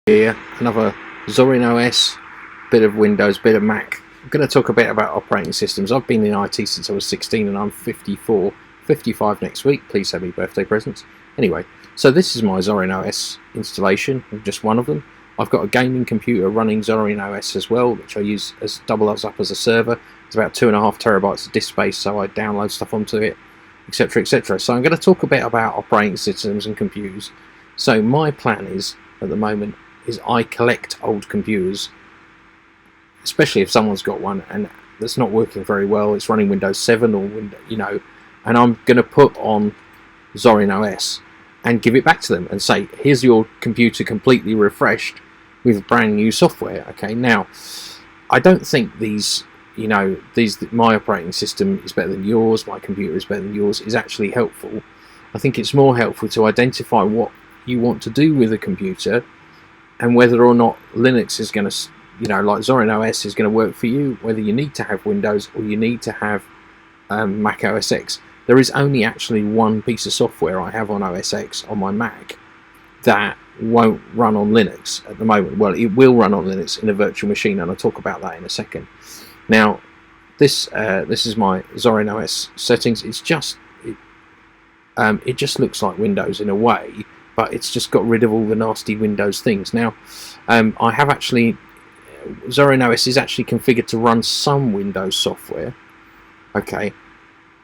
Here, another Zorin OS, bit of Windows, bit of Mac. I'm going to talk a bit about operating systems. I've been in IT since I was 16 and I'm 54, 55 next week. Please send me birthday presents. Anyway, so this is my Zorin OS installation, just one of them. I've got a gaming computer running Zorin OS as well, which I use as double up as a server. It's about 2.5 terabytes of disk space, so I download stuff onto it, etc, etc. So I'm going to talk a bit about operating systems and computers. So my plan is, at the moment, is I collect old computers, especially if someone's got one and that's not working very well, it's running Windows 7 or Windows, and I'm going to put on Zorin OS and give it back to them and say, here's your computer completely refreshed with brand new software. Okay, now I don't think my operating system is better than yours, my computer is better than yours, is actually helpful. I think it's more helpful to identify what you want to do with a computer and whether or not Linux is going to, like Zorin OS is going to work for you, whether you need to have Windows or you need to have Mac OS X. There is only actually one piece of software I have on OS X on my Mac that won't run on Linux at the moment. Well, it will run on Linux in a virtual machine, and I'll talk about that in a second. Now, this is my Zorin OS settings. It just looks like Windows in a way, but it's just got rid of all the nasty Windows things. Now, I have actually, Zorin OS is actually configured to run some Windows software, okay,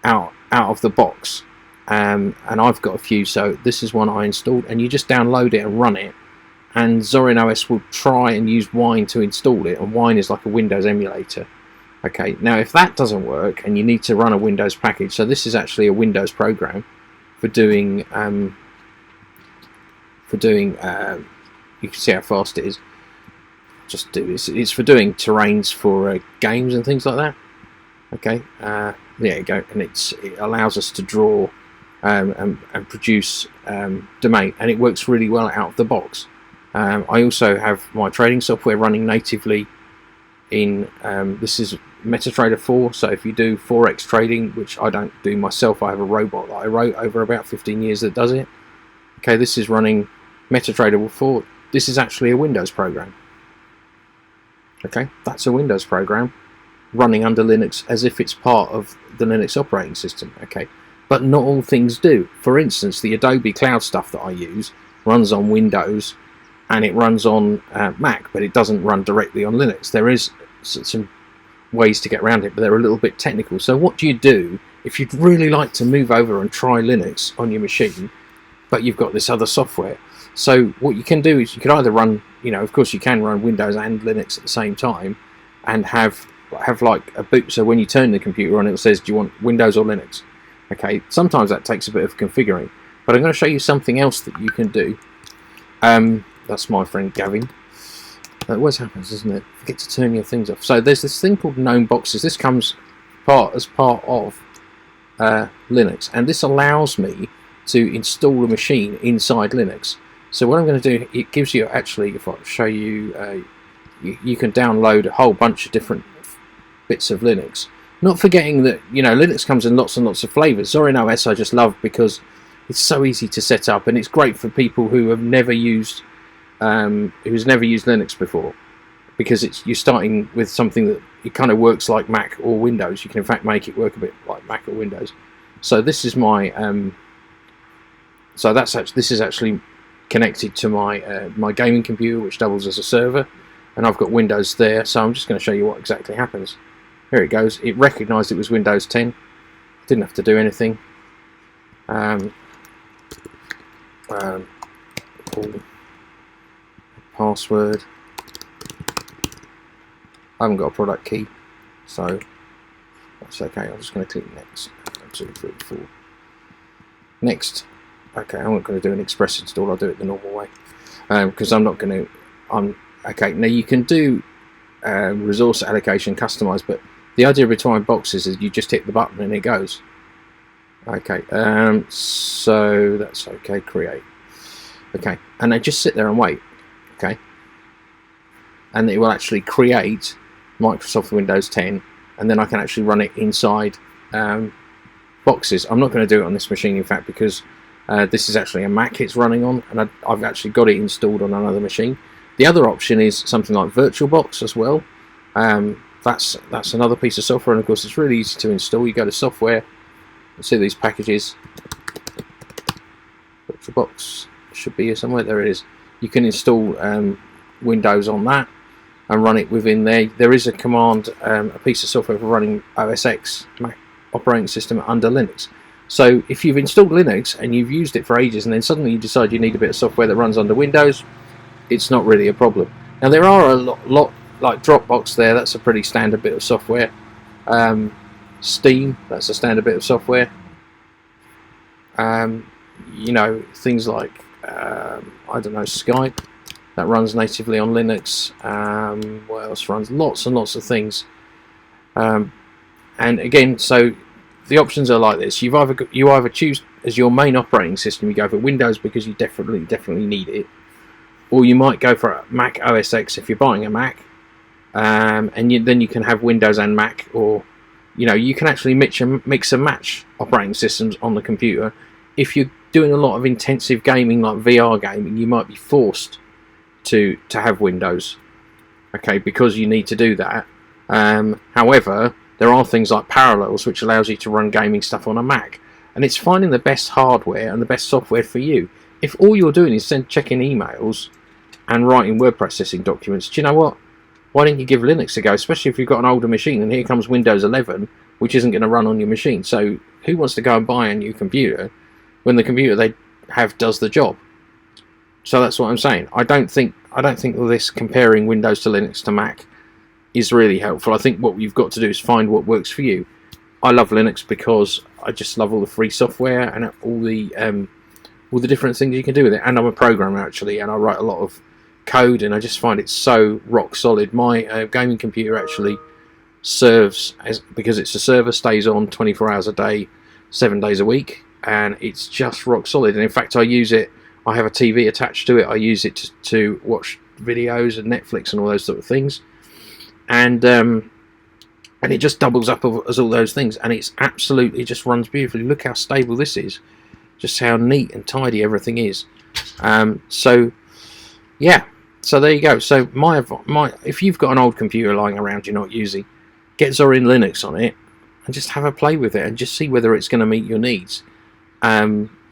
out of the box, and I've got a few. So this is one I installed, and you just download it and run it, and Zorin OS will try and use Wine to install it, and Wine is like a Windows emulator. Okay, now if that doesn't work and you need to run a Windows package, so this is actually a Windows program for doing you can see how fast it is. Just do this. It's for doing terrains for games and things like that. Okay, there you go, and it allows us to draw and produce domain, and it works really well out of the box. I also have my trading software running natively in this is MetaTrader 4, so if you do Forex trading, which I don't do myself, I have a robot that I wrote over about 15 years that does it. Okay, this is running MetaTrader 4. This is actually a Windows program. Okay, that's a Windows program running under Linux as if it's part of the Linux operating system. Okay, but not all things do. For instance, the Adobe Cloud stuff that I use runs on Windows and it runs on Mac, but it doesn't run directly on Linux. There is some ways to get around it, but they're a little bit technical. So what do you do if you'd really like to move over and try Linux on your machine, but you've got this other software? So what you can do is you can either run, of course you can run Windows and Linux at the same time, and have like a boot. So when you turn the computer on, it says, do you want Windows or Linux? Okay, sometimes that takes a bit of configuring, but I'm going to show you something else that you can do. That's my friend Gavin. That always happens, doesn't it? Forget to turn your things off. So there's this thing called known boxes. This comes as part of Linux, and this allows me to install a machine inside Linux. So what I'm going to do, it gives you actually, if I show you, you can download a whole bunch of different bits of Linux. Not forgetting that Linux comes in lots and lots of flavors. Zorin OS I just love because it's so easy to set up, and it's great for people who have never used Linux before, because you're starting with something that it kind of works like Mac or Windows. You can in fact make it work a bit like Mac or Windows. So this is my this is actually connected to my gaming computer, which doubles as a server, and I've got Windows there. So I'm just going to show you what exactly happens. Here it goes. It recognised it was Windows 10. Didn't have to do anything. Password. I haven't got a product key, so that's okay. I'm just going to click next. 1, 2, 3, 4. Next. Okay, I'm not going to do an express install. I'll do it the normal way because I'm not going to. Okay. Now you can do resource allocation, customize, but the idea behind boxes is you just hit the button and it goes. Okay. So that's okay. Create. Okay, and they just sit there and wait. Okay, and it will actually create Microsoft Windows 10, and then I can actually run it inside boxes. I'm not going to do it on this machine, in fact, because This is actually a Mac it's running on, and I've actually got it installed on another machine. The other option is something like Virtualbox as well. That's another piece of software, and of course it's really easy to install. You go to software, you see these packages. Virtualbox should be here somewhere. There it is. You can install Windows on that and run it within there. There is a command, a piece of software for running OSX, Mac operating system, under Linux. So if you've installed Linux and you've used it for ages, and then suddenly you decide you need a bit of software that runs under Windows, it's not really a problem. Now there are a lot like Dropbox there, that's a pretty standard bit of software. Steam, that's a standard bit of software. You know, things like I don't know, Skype, that runs natively on Linux. What else runs? Lots and lots of things. And again, so the options are like this. You either choose as your main operating system, you go for Windows because you definitely need it, or you might go for Mac OS X if you're buying a Mac, and then you can have Windows and Mac, or you know, you can actually mix and match operating systems on the computer. If you're doing a lot of intensive gaming like VR gaming, you might be forced to have Windows, okay, because you need to do that. However, there are things like Parallels which allows you to run gaming stuff on a Mac, and it's finding the best hardware and the best software for you. If all you're doing is checking emails and writing word processing documents, do you know what? Why don't you give Linux a go, especially if you've got an older machine, and here comes Windows 11, which isn't going to run on your machine. So who wants to go and buy a new computer when the computer they have does the job? So that's what I'm saying. I don't think this comparing Windows to Linux to Mac is really helpful. I think what you've got to do is find what works for you. I love Linux because I just love all the free software and all the different things you can do with it. And I'm a programmer actually, and I write a lot of code, and I just find it so rock solid. My gaming computer actually serves because it's a server, stays on 24 hours a day, 7 days a week, and it's just rock solid. And in fact, I use it. I have a TV attached to it. I use it to watch videos and Netflix and all those sort of things. And it just doubles up as all those things, and it's absolutely just runs beautifully. Look how stable this is, just how neat and tidy everything is. So yeah, so there you go. So if you've got an old computer lying around you're not using, get Zorin Linux on it and just have a play with it and just see whether it's going to meet your needs.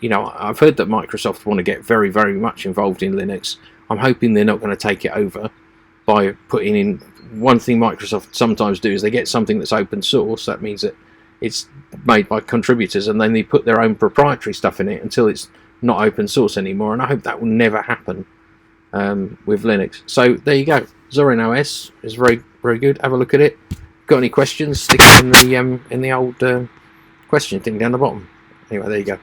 You know, I've heard that Microsoft want to get very, very much involved in Linux. I'm hoping they're not going to take it over by putting in. One thing Microsoft sometimes do is they get something that's open source. That means that it's made by contributors, and then they put their own proprietary stuff in it until it's not open source anymore. And I hope that will never happen with Linux. So there you go. Zorin OS is very, very good. Have a look at it. Got any questions? Stick it in the old question thing down the bottom. Anyway, there you go.